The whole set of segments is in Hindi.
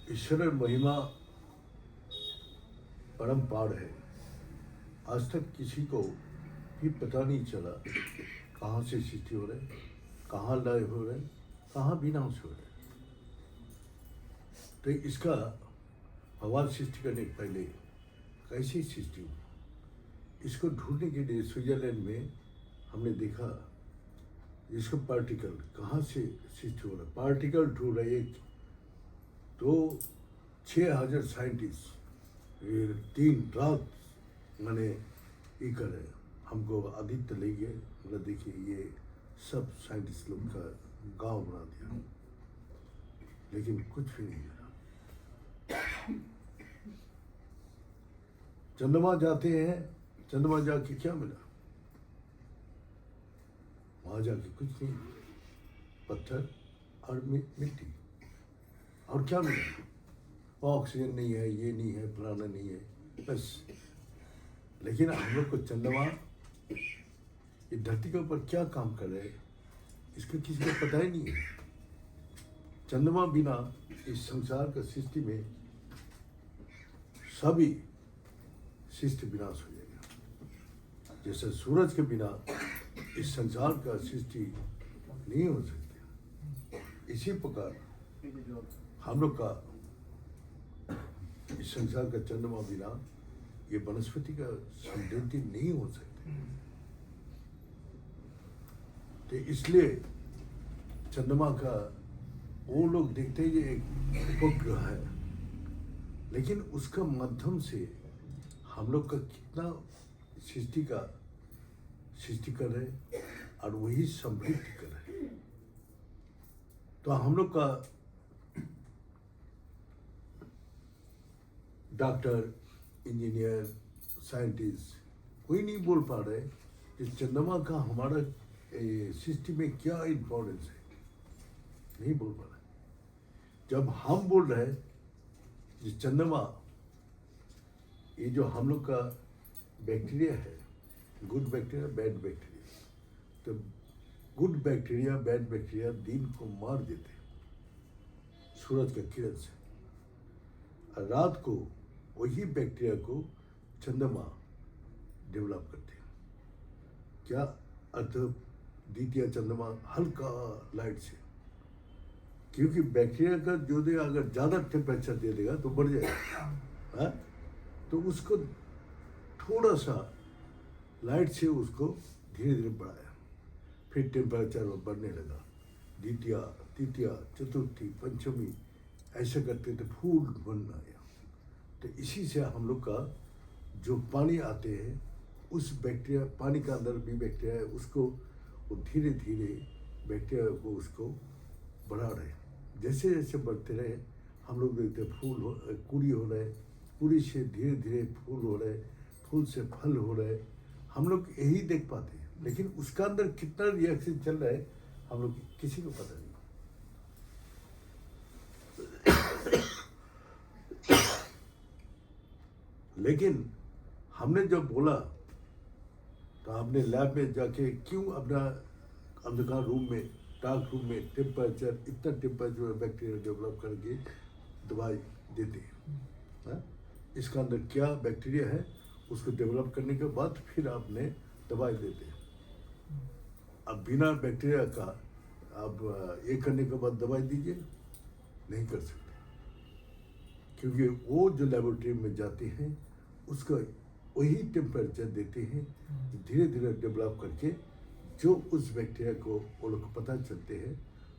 ईश्वर महिमा परम्पार है। आज तक किसी को भी पता नहीं चला कहाँ से सृष्टि हो रहे, कहाँ लय हो रहे, कहाँ विनाश हो रहे। तो इसका भगवान सृष्टि करने के पहले कैसी सृष्टि हुई, इसको ढूंढने के लिए स्विट्जरलैंड में हमने देखा इसको पार्टिकल कहाँ से सृष्टि हो रहा है। पार्टिकल ढूंढ रहे एक तो 6000 साइंटिस्ट 3 रात मैंने ये कर रहे। हमको आदित्य ले गए, मतलब देखिए ये सब साइंटिस्ट लोग का गांव बना दिया, लेकिन कुछ भी नहीं मिला। चंद्रमा जाते हैं, चंद्रमा जाके क्या मिला, वहां जाके कुछ नहीं, पत्थर और मिट्टी। और क्या मिला, ऑक्सीजन नहीं है, ये नहीं है, फलाना नहीं है, बस। लेकिन हम लोग को चंद्रमा ये धरती के ऊपर क्या काम कर रहे हैं इसका किसी को पता ही नहीं है। चंद्रमा बिना इस संसार का सृष्टि में सभी सृष्टि विनाश हो जाएगा। जैसे सूरज के बिना इस संसार का सृष्टि नहीं हो सकती, इसी प्रकार हम लोग का इस संसार का चंद्रमा बिना ये वनस्पति का समृद्धि नहीं हो सकती। तो इसलिए चंद्रमा का वो लोग देखते हैं ये एक उपग्रह है, लेकिन उसका माध्यम से हम लोग का कितना सृष्टि कर रहे और वही समृद्धि कर रहे। तो हम लोग का डॉक्टर, इंजीनियर, साइंटिस्ट कोई नहीं बोल पा रहे कि चंद्रमा का हमारा सृष्टि में क्या इम्पोर्टेंस है, नहीं बोल पा रहे। जब हम बोल रहे कि चंद्रमा ये जो हम लोग का बैक्टीरिया है, गुड बैक्टीरिया, बैड बैक्टीरिया, तो गुड बैक्टीरिया, बैड बैक्टीरिया दिन को मार देते सूरज का किरण से, और रात को वही बैक्टीरिया को चंद्रमा डेवलप करते हैं। क्या अर्थ, द्वितीय चंद्रमा हल्का लाइट से, क्योंकि बैक्टीरिया का जो दे अगर ज़्यादा टेम्परेचर दे देगा तो बढ़ जाएगा, है? तो उसको थोड़ा सा लाइट से उसको धीरे धीरे बढ़ाया, फिर टेम्परेचर बढ़ने लगा। द्वितीय, तृतीय, चतुर्थी, पंचमी ऐसे करते तो फूल बनना आया। तो इसी से हम लोग का जो पानी आते हैं उस बैक्टीरिया, पानी का अंदर भी बैक्टीरिया है, उसको वो धीरे धीरे बैक्टीरिया को उसको बढ़ा रहे। जैसे जैसे बढ़ते रहे हम लोग देखते फूल हो, कुड़ी हो रहे, कुड़ी से धीरे धीरे फूल हो रहे, फूल से फल हो रहे। हम लोग यही देख पाते हैं। लेकिन उसका अंदर कितना रिएक्शन चल रहा है हम लोग किसी को पता नहीं। लेकिन हमने जब बोला तो हमने लैब में जाके क्यों अपना अंधकार रूम में, डार्क रूम में टेम्परेचर, इतना टेम्परेचर में बैक्टीरिया डेवलप करके दवाई देते हैं, हाँ? इसका अंदर क्या बैक्टीरिया है उसको डेवलप करने के बाद फिर आपने दवाई देते हैं। अब बिना बैक्टीरिया का आप ये करने के बाद दवाई दीजिए, नहीं कर सकते, क्योंकि वो जो लेबोरेटरी में जाते हैं उसका वही टेम्परेचर देते हैं, धीरे धीरे डेवलप करके जो उस बैक्टीरिया को वो लोग को पता चलते हैं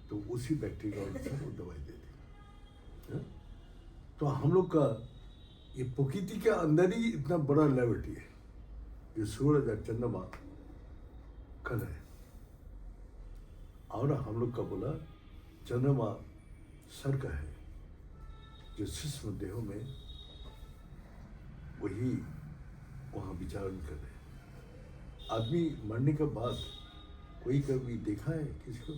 तो उसी बैक्टीरिया अनुसार वो दवाई देते हैं। तो हम लोग का ये प्रकृति के अंदर ही इतना बड़ा लेबोरेटरी है, जो सूरज और चंद्रमा कल है। और हम लोग का बोला चंद्रमा सर का है, जो सूक्ष्म देहों में वही वहाँ विचारण कर रहे हैं। आदमी मरने के बाद कोई कभी देखा है किसी को?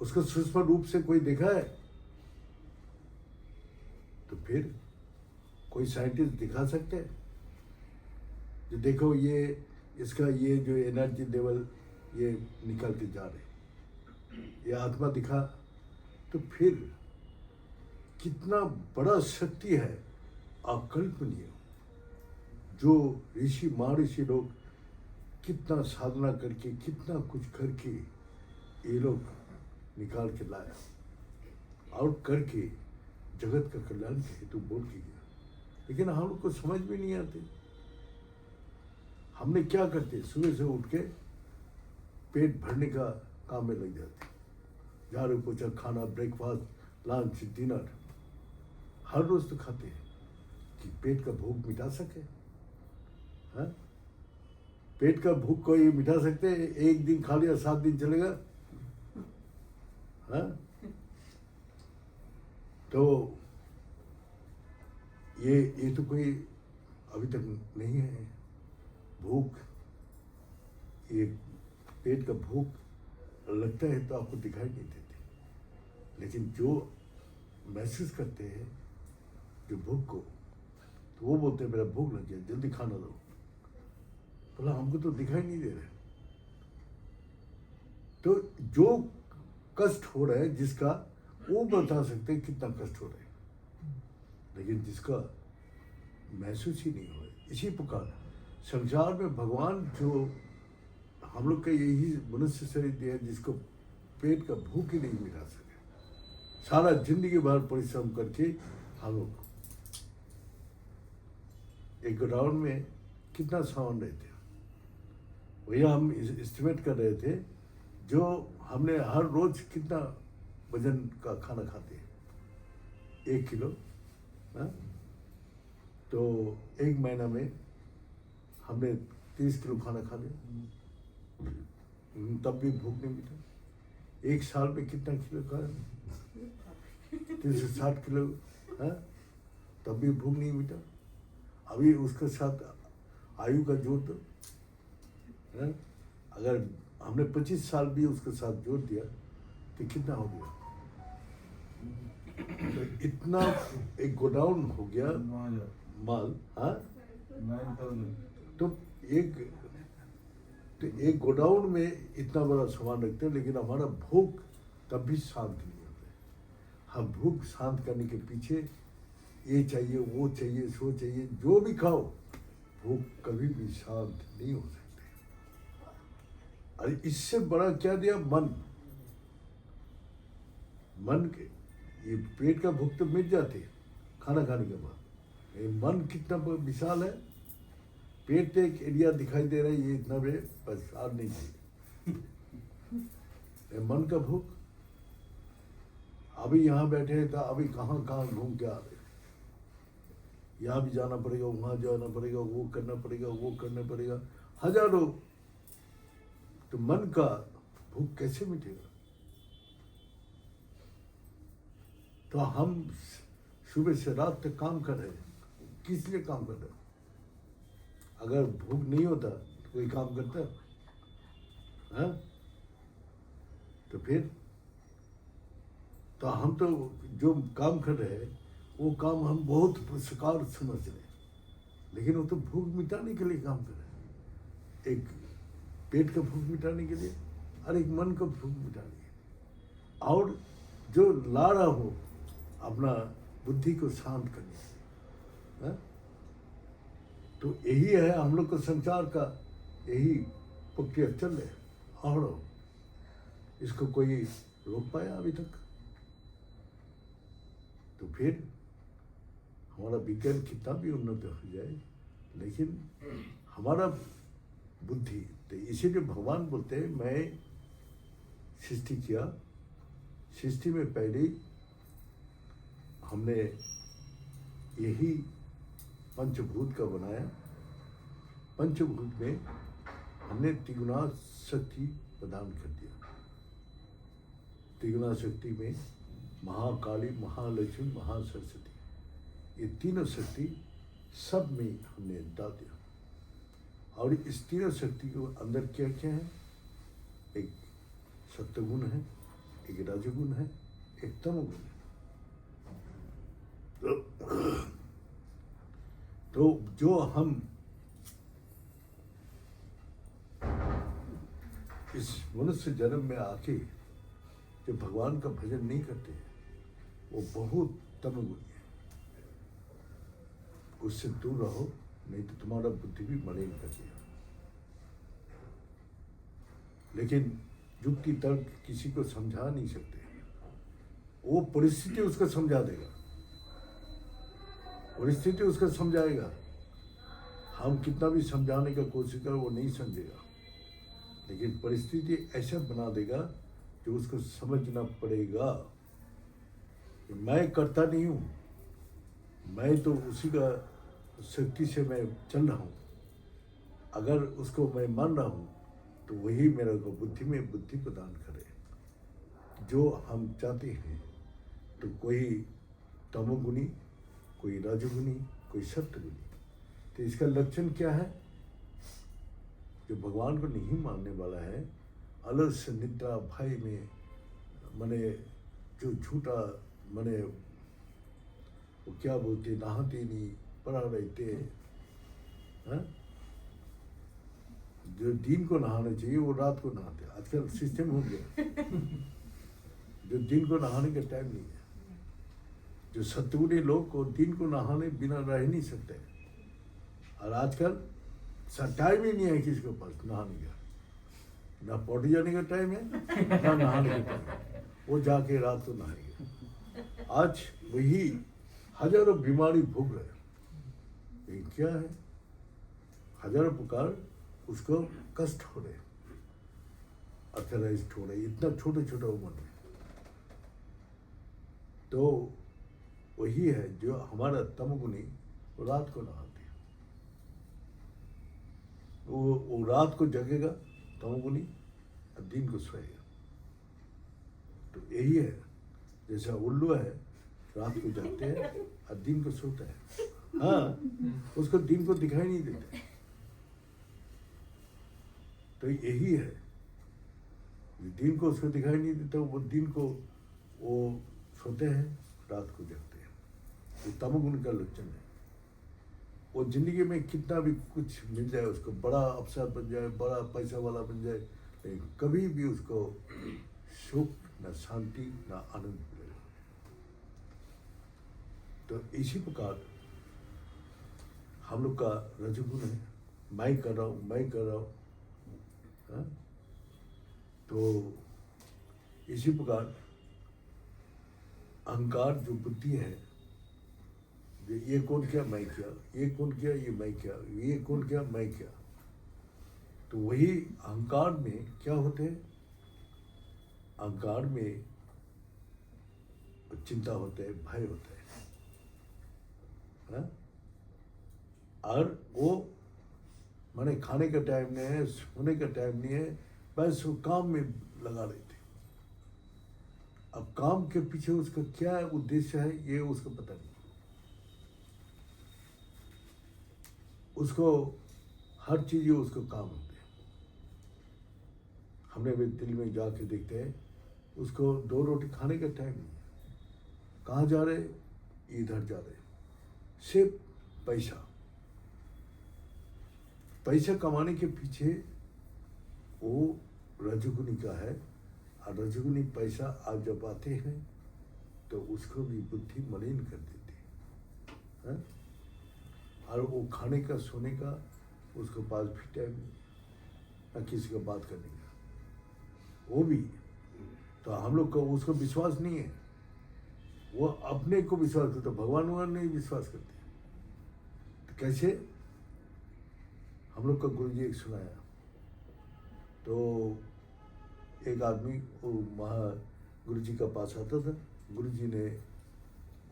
उसको सूक्ष्म रूप से कोई देखा है? तो फिर कोई साइंटिस्ट दिखा सकते हैं जो देखो ये इसका ये जो एनर्जी लेवल ये निकलते जा रहे, ये आत्मा दिखा? तो फिर कितना बड़ा शक्ति है अकल्पनीय, जो ऋषि महर्षि लोग कितना साधना करके कितना कुछ करके ये लोग निकाल के लाया और करके जगत का कल्याण के हेतु बोल के गया। लेकिन हम लोग को समझ में नहीं आते। हमने क्या करते, सुबह से उठ के पेट भरने का काम में लग जाते, झाड़ू पोछा, खाना, ब्रेकफास्ट, लंच, डिनर हर रोज तो खाते हैं कि पेट का भूख मिटा सके। हाँ, पेट का भूख को ये मिटा सकते हैं? एक दिन खा लिया 7 दिन चलेगा? हाँ, तो ये तो कोई अभी तक नहीं है भूख। ये पेट का भूख लगता है तो आपको दिखाई नहीं देती, लेकिन जो महसूस करते हैं जो भूख को, तो वो बोलते हैं मेरा भूख लग गया, जल्दी खाना दो। बोला हमको तो दिखाई नहीं दे रहा। तो जो कष्ट हो रहा है जिसका, वो बता सकते हैं कितना कष्ट हो रहा है, लेकिन जिसका महसूस ही नहीं हो रहा। इसी प्रकार संसार में भगवान जो हम लोग का यही मनुष्य शरीर दिया जिसको पेट का भूख ही नहीं मिटा सके। सारा जिंदगी भर परिश्रम करके हम लोग एक गोडाउन में कितना सामान रहते हैं, वही हम एस्टिमेट कर रहे थे। जो हमने हर रोज कितना वजन का खाना खाते हैं, 1 किलो, हाँ? तो 1 महीना में हमने 30 किलो खाना खा लिया, तब भी भूख नहीं मिटा। 1 साल में कितना किलो खाया? 360 किलो, हाँ? तब भी भूख नहीं मिटा। अभी उसके साथ आयु का जोड़ दो, हाँ? अगर हमने 25 साल भी उसके साथ जोड़ दिया तो कितना हो गया? तो इतना एक गोडाउन हो गया माल, हाँ? तो एक गोडाउन में इतना बड़ा सामान रखते हैं, लेकिन हमारा भूख तब भी शांत नहीं होता है। हम भूख शांत करने के पीछे ये चाहिए, वो चाहिए, सो चाहिए, जो भी खाओ, भूख कभी भी शांत नहीं हो सकती। अरे इससे बड़ा क्या दिया? मन के ये पेट का भूख तो मिट जाती है खाना खाने के बाद। ये मन कितना विशाल है। पेट एक एरिया दिखाई दे रहा है, ये इतना बड़े बस और नहीं चाहिए। मन का भूख, अभी यहाँ बैठे हैं तो अभी कहाँ कहाँ घूम के आ रहे, यहाँ भी जाना पड़ेगा, वहाँ जाना पड़ेगा, वो करना पड़ेगा, वो करना पड़ेगा, हजारों। तो मन का भूख कैसे मिटेगा? तो हम सुबह से रात तक काम कर रहे हैं, किस लिए काम कर रहे हैं? अगर भूख नहीं होता कोई काम करता है? हाँ? तो फिर तो हम तो जो काम कर रहे हैं वो काम हम बहुत पुरस्कार समझ रहे हैं, लेकिन वो तो भूख मिटाने के लिए काम कर रहे हैं। एक पेट का भूख मिटाने के लिए और एक मन का भूख मिटाने के लिए, और जो ला रहा हो अपना बुद्धि को शांत करने। हाँ? तो यही है हम लोग को संसार का, यही प्रक्रिया चल रहे है, और इसको कोई रोक पाया अभी तक? तो फिर हमारा विज्ञान कितना भी उन्नत हो जाए, लेकिन हमारा बुद्धि, तो इसीलिए भगवान बोलते हैं मैं सृष्टि किया, सृष्टि में पहले हमने यही पंचभूत का बनाया, पंचभूत में हमने त्रिगुणा शक्ति प्रदान कर दिया। त्रिगुणा शक्ति में महाकाली, महालक्ष्मी, महासरस्वती, ये तीनों शक्ति सब में हमने डाल दिया। और इस तीनों शक्ति के अंदर क्या क्या है? एक सत्वगुण है, एक रजोगुण है, एक तमोगुण है। तो जो हम इस मनुष्य जन्म में आके जो भगवान का भजन नहीं करते हैं, वो बहुत तमोगुणी है। उससे दूर रहो, नहीं तो तुम्हारा बुद्धि भी मलिन कर देगा। लेकिन युक्ति तर्क किसी को समझा नहीं सकते, वो परिस्थिति उसको समझा देगा, परिस्थिति उसको समझाएगा। हम कितना भी समझाने का कोशिश करें वो नहीं समझेगा, लेकिन परिस्थिति ऐसा बना देगा जो उसको समझना पड़ेगा कि मैं करता नहीं हूँ, मैं तो उसी का शक्ति से मैं चल रहा हूँ। अगर उसको मैं मान रहा हूँ तो वही मेरे को बुद्धि में बुद्धि प्रदान करे जो हम चाहते हैं। तो कोई तमोगुणी, कोई रजोगुणी, कोई सत्वगुणी। तो इसका लक्षण क्या है? जो भगवान को नहीं मानने वाला है, अलस निद्रा भय में मने जो झूठा मने वो क्या बोलते, नहाते नहीं, पड़ा रहते हैं। जो दिन को नहाना चाहिए वो रात को नहाते। आजकल सिस्टम हो गया जो दिन को नहाने का टाइम नहीं है। जो सत्वगुणी लोग को दिन को नहाने बिना रह नहीं सकते, और आजकल टाइम ही नहीं है किसी के पास नहाने का। ना पौटी जाने का टाइम है, ना नहाने का टाइम है। वो जाके रात को नहाएंगे। आज वही हजारों बीमारी भोग रहे। ये क्या है? हजारों प्रकार उसको कष्ट हो रहे, अर्थराइज हो रहे, इतना छोटे छोटे उम्र में। तो वही है जो हमारा तमोगुणी, वो रात को नहाते हैं। वो रात को जगेगा तमोगुणी, और दिन को सोएगा। तो यही है, जैसा उल्लू है, रात को जागते हैं और दिन को सोता है। हाँ, उसको दिन को दिखाई नहीं देता। तो यही है, दिन को उसको दिखाई नहीं देता, वो दिन को वो सोते हैं, रात को जगते हैं। ये तमोगुण का लक्षण है। वो जिंदगी में कितना भी कुछ मिल जाए उसको, बड़ा अफसर बन जाए, बड़ा पैसा वाला बन जाए, लेकिन कभी भी उसको सुख, न शांति, न आनंद मिलेगा। तो इसी प्रकार हम लोग का रजोगुण है, मैं कर रहा हूँ, मैं कर रहा हूँ। तो इसी प्रकार अहंकार जो बुद्धि है, ये कौन किया, मैं किया, ये कौन किया, ये मैं किया, ये कौन किया, मैं किया। तो वही अहंकार में क्या होते हैं? अहंकार में चिंता होता है, भय होता है। और वो माने खाने का टाइम नहीं है, सोने का टाइम नहीं है, बस वो काम में लगा रहे थे। अब काम के पीछे उसका क्या उद्देश्य है, ये उसको पता नहीं। उसको हर चीज उसको काम होता है। हमने भी दिल्ली में जाके देखते हैं, उसको 2 रोटी खाने का टाइम नहीं। कहाँ जा रहे? इधर जा रहे, सिर्फ पैसा। पैसा कमाने के पीछे वो रजोगुनी का है। और रजोगुनी पैसा आप जब आते हैं तो उसको भी बुद्धि मलिन कर देती है। और वो खाने का, सोने का उसके पास भी टाइम नहीं, ना किसी का बात करने का। वो भी तो हम लोग को उसको विश्वास नहीं है। वो अपने को विश्वास करते, भगवान वगवान नहीं विश्वास करते। तो कैसे? हम लोग का गुरु जी एक सुनाया, तो एक आदमी वो वहाँ गुरु जी का पास आता था। गुरु जी ने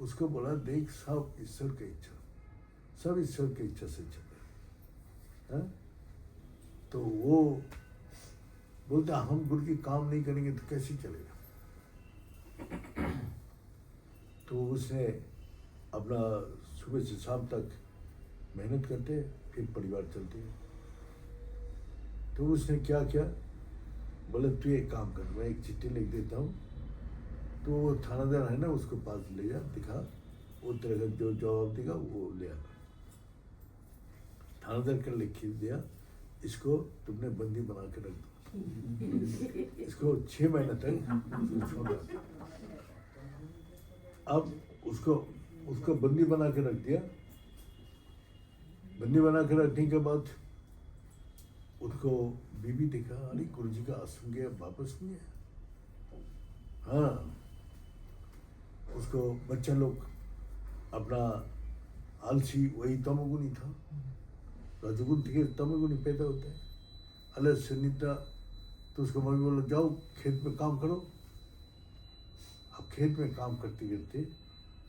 उसको बोला, देख सब ईश्वर की इच्छा, सब ईश्वर की इच्छा से चल रहा है। तो वो बोलता, हम गुरु की काम नहीं करेंगे तो कैसे चलेगा? तो उसने अपना सुबह से शाम तक मेहनत करते, फिर परिवार चलते हैं। तो उसने क्या किया? बोले तू एक काम कर, मैं एक चिट्ठी लिख देता हूँ, तो वो थानादार है ना, उसको पास ले जा, दिखा, वो तेरे का जो जवाब देगा वो ले आना। थानादार का लिख दिया, इसको तुमने बंदी बना के रख दो, इसको 6 महीने तक छोड़ा। अब उसको बंदी बना के रख दिया। बंदी बना के रखने के बाद उसको बीबी देखा, अरे गुरु जी का आश्रम गया, वापस नहीं है। हाँ, उसको बच्चा लोग अपना आलसी, वही तमोगुनी था। रजोगुण के तमोगुनी पैदा होता है, अलग सुनीता। तो उसको मम्मी बोला, जाओ खेत में काम करो। अब खेत में काम करते करते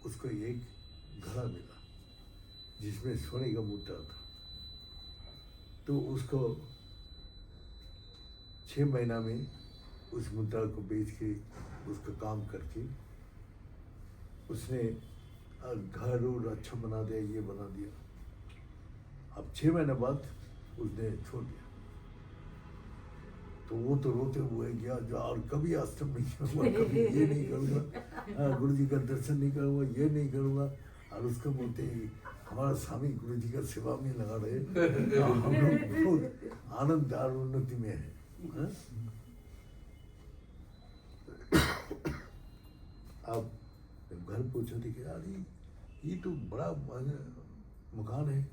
उसको एक घड़ा मिला जिसमें सोने का मूठा था। तो उसको 6 महीना में उस मुद्रा को बेच के उसका काम करके उसने घर और अच्छा बना दिया, ये बना दिया। अब 6 महीने बाद उसने छोड़ दिया। तो वो तो रोते हुए गया, जो और कभी आश्रम नहीं करूँगा, कभी ये नहीं करूँगा, गुरु जी का दर्शन नहीं करूँगा, ये नहीं करूँगा। और उसको बोलते हमारा स्वामी गुरु जी का सेवा में लगा रहे, हम लोग बहुत आनंद और उन्नति में है। अब घर पहुंचा थे कि यार ये तो बड़ा मकान है,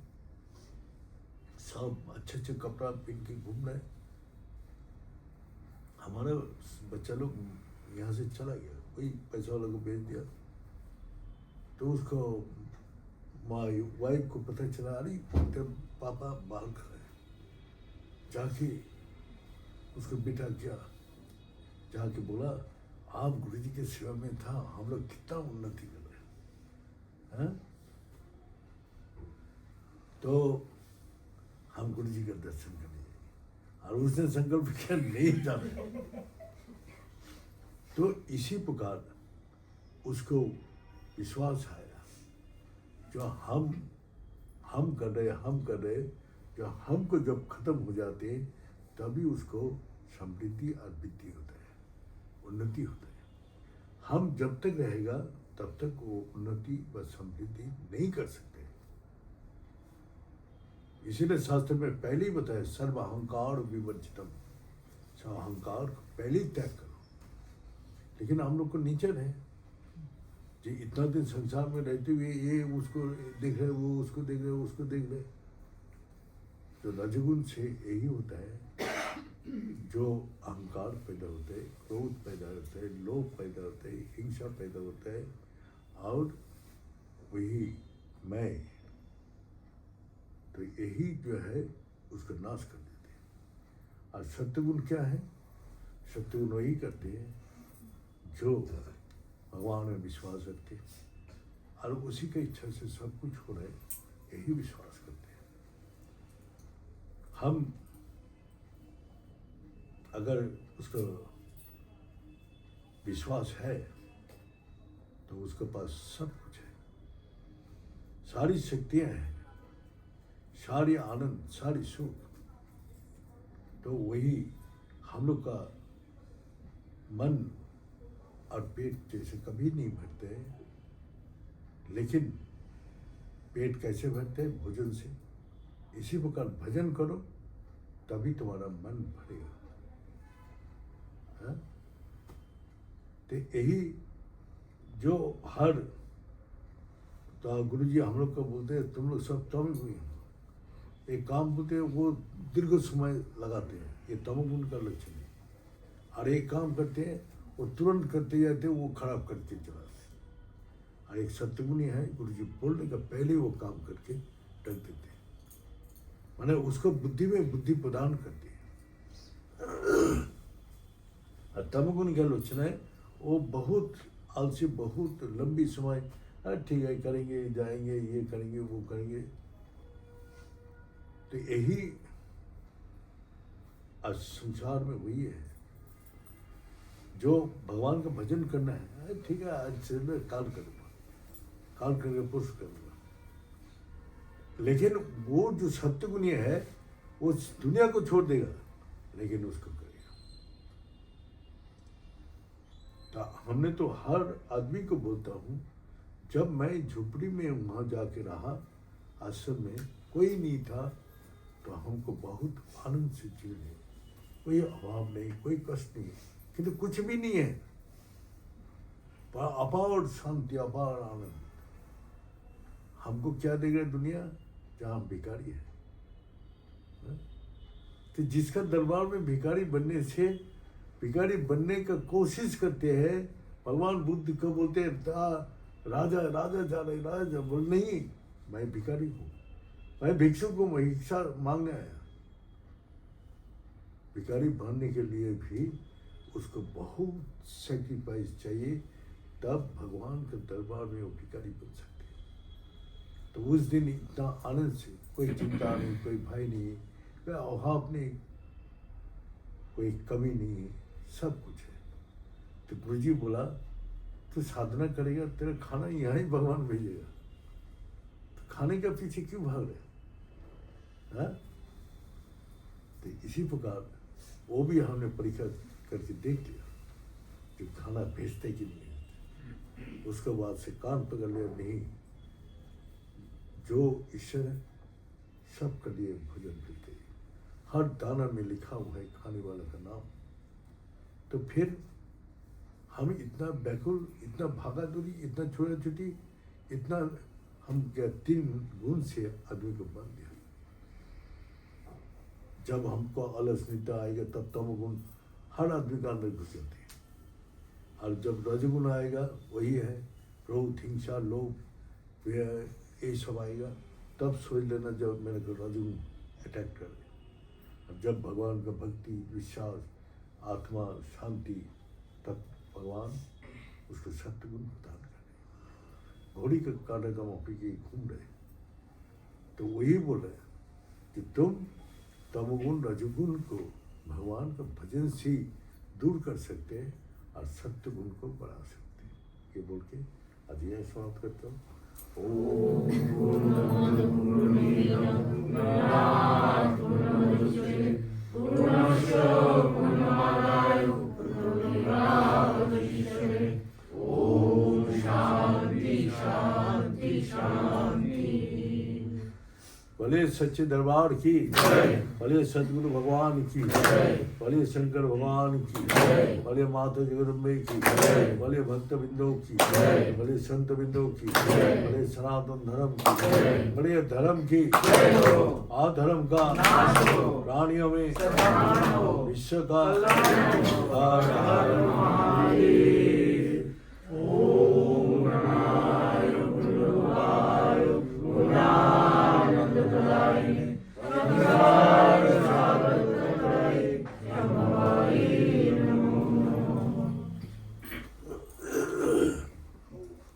सब अच्छे अच्छे कपड़ा पहन के घूम रहे। हमारा बच्चा लोग यहाँ से चला गया, कोई पैसा वाला को भेज दिया। तो उसको वाइफ को पता चला, अरे तेरे पापा बाहर खड़े हैं। जाके उसको बेटा क्या जाके बोला, आप गुरु जी के सेवा में था, हम लोग कितना उन्नति कर रहे हैं। तो हम गुरु जी का दर्शन करने, और उसने संकल्प किया नहीं जाना। तो इसी प्रकार उसको विश्वास आया, जो हम कर रहे, जो हमको जब खत्म हो जाते तभी उसको समृद्धि और वृद्धि होता है, उन्नति होता है। हम जब तक रहेगा तब तक वो उन्नति व समृद्धि नहीं कर सकते। इसीलिए शास्त्र में पहले ही बताया, सर्व अहंकार विवर्जितम, अहंकार को पहले ही त्याग करो। लेकिन हम लोग को नीचे है जी, इतना दिन संसार में रहते हुए ये उसको देख रहे, वो उसको देख रहे, उसको देख रहे। तो रजगुण से यही होता है, जो अहंकार पैदा होता है, क्रोध पैदा होता है, लोभ पैदा होता है, हिंसा पैदा होता है, और वही मैं, तो यही जो है उसका नाश कर देते हैं। और सत्य क्या है? सत्य गुण वही करते हैं जो भगवान में विश्वास रखते हैं और उसी की इच्छा से सब कुछ हो रहा है, यही विश्वास करते हैं। हम अगर उसका विश्वास है तो उसके पास सब कुछ है, सारी शक्तियां हैं, सारी आनंद, सारी सुख। तो वही हम लोग का मन और पेट जैसे कभी नहीं भरते, लेकिन पेट कैसे भरते हैं? भोजन से। इसी प्रकार भजन करो तभी तुम्हारा मन भरेगा। हाँ? तो यही जो हर तो गुरु जी हम लोग को बोलते हैं तुम लोग सब तमोगुणी हो। एक काम बोलते हैं वो दीर्घ समय लगाते हैं, ये तमोगुण का लक्षण है। और एक काम करते हैं वो तुरंत करते जाते हैं, वो खराब करके चला। और एक सत्गुणी है, गुरु जी बोलने का पहले वो काम करके रख देते हैं, माने उसको बुद्धि में बुद्धि प्रदान करते हैं। और तमोगुण का लक्षण है वो बहुत आलसी, बहुत लंबी समय ठीक है करेंगे, जाएंगे, ये करेंगे, वो करेंगे। तो यही आज संसार में वही है। जो भगवान का भजन करना है, ठीक है आज से मैं काल करूँगा, काल करके पुरुष करूँगा, लेकिन वो जो सत्य है वो दुनिया को छोड़ देगा, लेकिन उसको करेगा। तो हमने तो हर आदमी को बोलता हूँ, जब मैं झोपड़ी में वहाँ जाके रहा, आश्रम में कोई नहीं था, तो हमको बहुत आनंद से जीने, कोई अभाव नहीं, कोई कष्ट नहीं, किंतु कुछ भी नहीं है, पर अपार शांति, अपार आनंद। हमको क्या देगा दुनिया जहाँ हम भिखारी है? तो जिसका दरबार में भिखारी बनने से, भिखारी बनने का कोशिश करते हैं, भगवान बुद्ध को बोलते हैं राजा राजा जा रहे, राजा बोल नहीं, मैं भिखारी हूँ, मैं भिक्षुक हूँ, मैं भिक्षा मांगने आया। भिखारी बनने के लिए भी उसको बहुत सेक्रीफाइस चाहिए, तब भगवान के दरबार में वो भिखारी बन सकते हैं। तो उस दिन इतना आनंद से, कोई चिंता नहीं, कोई भय नहीं, कोई अभाव नहीं, कोई कमी नहीं, सब कुछ है। तो गुरु जी बोला तू साधना करेगा, तेरा खाना यहाँ ही भगवान भेजेगा, तो खाने के पीछे क्यों भाग रहे? हाँ? तो इसी प्रकार वो भी हमने परीक्षा करके देख लिया कि खाना भेजते कि नहीं। उसके बाद से कान पकड़ लिया, नहीं, जो ईश्वर है सबके लिए भोजन मिलते हैं, हर दाना में लिखा हुआ है खाने वाला का नाम। तो फिर हम इतना व्याकुल, इतना भागादौड़ी, इतना छोटा छोटी, इतना हम क्या 3 गुण से आदमी को बांध दिया। जब हमको अलस निद्रा आएगा तब तमोगुण हर आदमी का अंदर घुस जाते हैं, और जब रजगुण आएगा वही है क्रोध, हिंसा, लोभ, ये सब आएगा, तब सोच लेना जब मेरे को रजगुण अटैक कर दे। अब जब भगवान का भक्ति, विश्वास, आत्मा, शांति, तब भगवान उसको सत्य गुण प्रदान करे। घोड़ी का काटा का मौके के घूम रहे, तो वही बोल रहे कि तुम तमोगुण रजोगुण को भगवान का भजन से दूर कर सकते हैं और सत्य गुण को बढ़ा सकते हैं। ये बोल के आज यह समाप्त करता हूँ। भले सच्चे दरबार की, भले सदगुरु भगवान की, भले शंकर भगवान की, भले माता जगदम्बे की, भले भक्त बिंदु की, भले संत बिंदु की, भले सनातन धर्म की, भले धर्म की, अधर्म का प्राणियों में विश्व का